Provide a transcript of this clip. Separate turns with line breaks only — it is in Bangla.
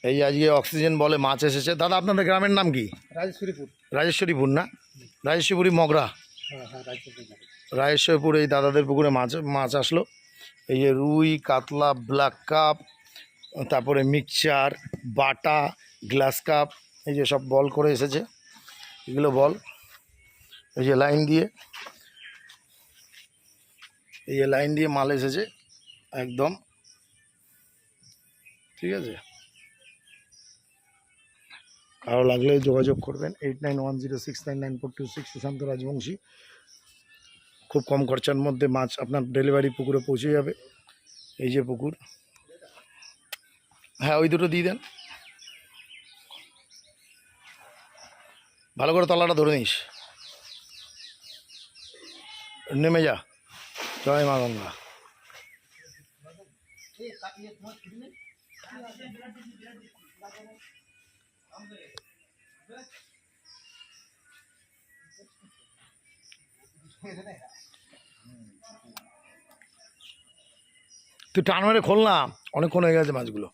এই যে আজকে অক্সিজেন বলে মাছ এসেছে। দাদা আপনাদের গ্রামের নাম কি?
রাজেশ্বরীপুর।
রাজেশ্বরীপুর না? রাজেশ্বরী মগরা,
হ্যাঁ হ্যাঁ, রাজেশ্বরীপুর।
রাজেশ্বরীপুর। এই দাদাদের পুকুরে মাছ মাছ আসলো। এই যে রুই, কাতলা, ব্ল্যাক কাপ, তারপরে মিক্সচার, বাটা, গ্লাস কাপ, এই যে সব বল করে এসেছে। এগুলো বল, এই যে লাইন দিয়ে, এই যে লাইন দিয়ে মাল এসেছে একদম। ঠিক আছে, কারো লাগলে যোগাযোগ করবেন 8910699426 সুশান্ত রাজবংশী। খুব কম খরচার মধ্যে মাছ আপনার ডেলিভারি পুকুরে পৌঁছে যাবে। এই যে পুকুর, হ্যাঁ ওই দুটো দিয়ে দেন, ভালো করে তলাটা ধরে নিস, নেমে যা। জয় মা গঙ্গা। তুই টান মেরে খোল না, অনেকক্ষণ হয়ে গেছে মাছগুলো।